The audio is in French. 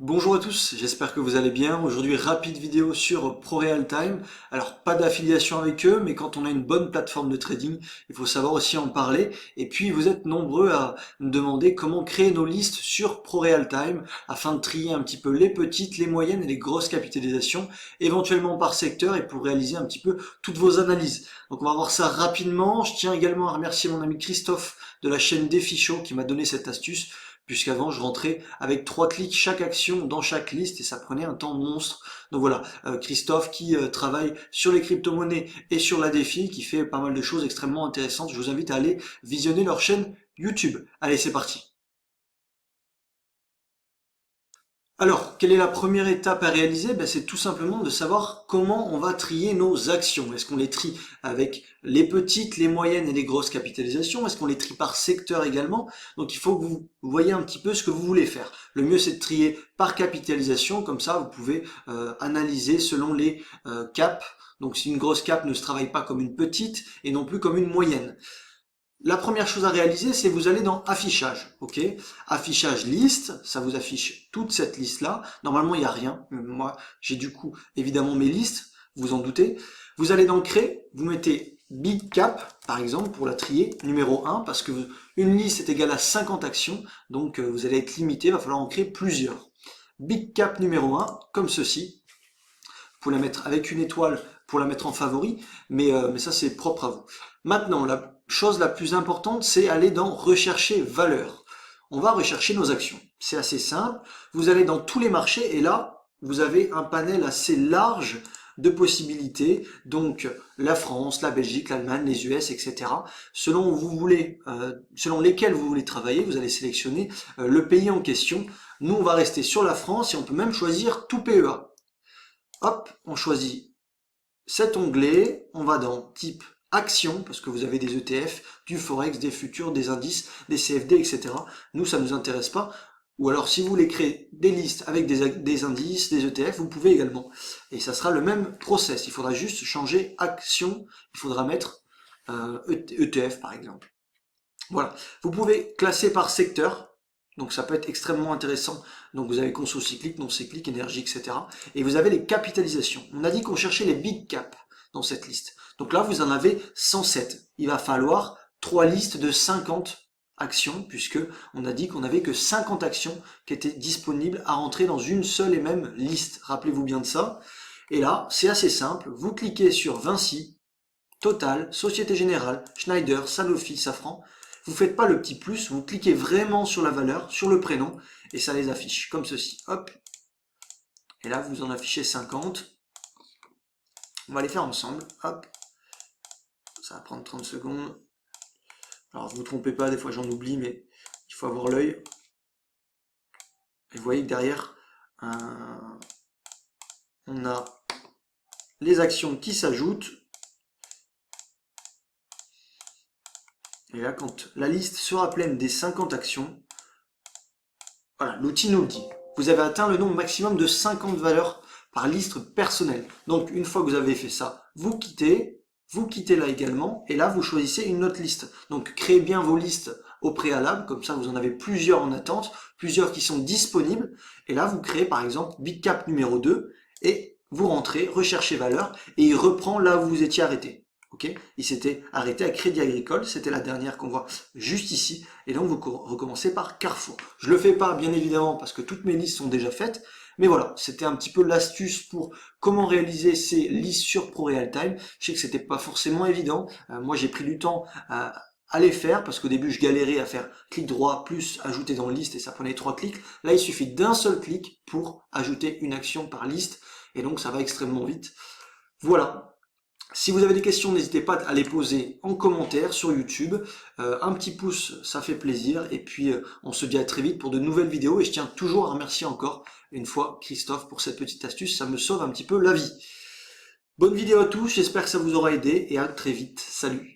Bonjour à tous, j'espère que vous allez bien. Aujourd'hui, rapide vidéo sur ProRealTime. Alors, pas d'affiliation avec eux, mais quand on a une bonne plateforme de trading, il faut savoir aussi en parler. Et puis, vous êtes nombreux à me demander comment créer nos listes sur ProRealTime afin de trier un petit peu les petites, les moyennes et les grosses capitalisations, éventuellement par secteur et pour réaliser un petit peu toutes vos analyses. Donc, on va voir ça rapidement. Je tiens également à remercier mon ami Christophe de la chaîne Défi Show qui m'a donné cette astuce, puisqu'avant je rentrais avec 3 clics chaque action dans chaque liste et ça prenait un temps monstre. Donc voilà, Christophe qui travaille sur les crypto-monnaies et sur la défi, qui fait pas mal de choses extrêmement intéressantes. Je vous invite à aller visionner leur chaîne YouTube. Allez, c'est parti. Alors, quelle est la première étape à réaliser? C'est tout simplement de savoir comment on va trier nos actions. Est-ce qu'on les trie avec les petites, les moyennes et les grosses capitalisations? Est-ce qu'on les trie par secteur également? Donc il faut que vous voyez un petit peu ce que vous voulez faire. Le mieux c'est de trier par capitalisation, comme ça vous pouvez analyser selon les caps. Donc si une grosse cap ne se travaille pas comme une petite et non plus comme une moyenne. La première chose à réaliser, c'est vous allez dans affichage, ok? Affichage liste, ça vous affiche toute cette liste-là. Normalement, il n'y a rien. Moi, j'ai du coup, évidemment, mes listes, vous en doutez. Vous allez dans créer, vous mettez Big Cap, par exemple, pour la trier, numéro 1, parce que une liste est égale à 50 actions, donc vous allez être limité, il va falloir en créer plusieurs. Big Cap numéro 1, comme ceci. Vous pouvez la mettre avec une étoile pour la mettre en favori, mais ça c'est propre à vous. Maintenant, la chose la plus importante, c'est aller dans rechercher valeur. On va rechercher nos actions. C'est assez simple. Vous allez dans tous les marchés et là, vous avez un panel assez large de possibilités. Donc, la France, la Belgique, l'Allemagne, les US, etc. Selon où vous voulez, selon lesquels vous voulez travailler, vous allez sélectionner le pays en question. Nous, on va rester sur la France et on peut même choisir tout PEA. Hop, on choisit cet onglet, on va dans type action, parce que vous avez des ETF, du Forex, des futurs, des indices, des CFD, etc. Nous, ça ne nous intéresse pas. Ou alors, si vous voulez créer des listes avec des indices, des ETF, vous pouvez également. Et ça sera le même process. Il faudra juste changer action. Il faudra mettre ETF, par exemple. Voilà. Vous pouvez classer par secteur. Donc ça peut être extrêmement intéressant. Donc vous avez conso cyclique, non cyclique, énergie, etc. Et vous avez les capitalisations. On a dit qu'on cherchait les big caps dans cette liste. Donc là, vous en avez 107. Il va falloir 3 listes de 50 actions, puisque on a dit qu'on n'avait que 50 actions qui étaient disponibles à rentrer dans une seule et même liste. Rappelez-vous bien de ça. Et là, c'est assez simple. Vous cliquez sur Vinci, Total, Société Générale, Schneider, Sanofi, Safran. Vous faites pas le petit plus, vous cliquez vraiment sur la valeur, sur le prénom, et ça les affiche, comme ceci. Hop. Et là, vous en affichez 50. On va les faire ensemble. Hop. Ça va prendre 30 secondes. Alors, ne vous trompez pas, des fois j'en oublie, mais il faut avoir l'œil. Et vous voyez que derrière, on a les actions qui s'ajoutent. Et là, quand la liste sera pleine des 50 actions, voilà, l'outil nous le dit. Vous avez atteint le nombre maximum de 50 valeurs par liste personnelle. Donc, une fois que vous avez fait ça, vous quittez là également, et là, vous choisissez une autre liste. Donc, créez bien vos listes au préalable, comme ça, vous en avez plusieurs en attente, plusieurs qui sont disponibles, et là, vous créez, par exemple, Big Cap numéro 2, et vous rentrez, recherchez valeur, et il reprend là où vous étiez arrêté. Okay, il s'était arrêté à Crédit Agricole, c'était la dernière qu'on voit juste ici, et donc vous recommencez par Carrefour. Je le fais pas bien évidemment parce que toutes mes listes sont déjà faites, mais voilà, c'était un petit peu l'astuce pour comment réaliser ces listes sur ProRealTime. Je sais que c'était pas forcément évident, moi j'ai pris du temps à les faire parce qu'au début je galérais à faire clic droit plus ajouter dans liste et ça prenait 3 clics. Là il suffit d'un seul clic pour ajouter une action par liste et donc ça va extrêmement vite. Voilà. Si vous avez des questions, n'hésitez pas à les poser en commentaire sur YouTube. Un petit pouce, ça fait plaisir. Et puis, on se dit à très vite pour de nouvelles vidéos. Et je tiens toujours à remercier encore une fois Christophe pour cette petite astuce. Ça me sauve un petit peu la vie. Bonne vidéo à tous, j'espère que ça vous aura aidé et à très vite. Salut!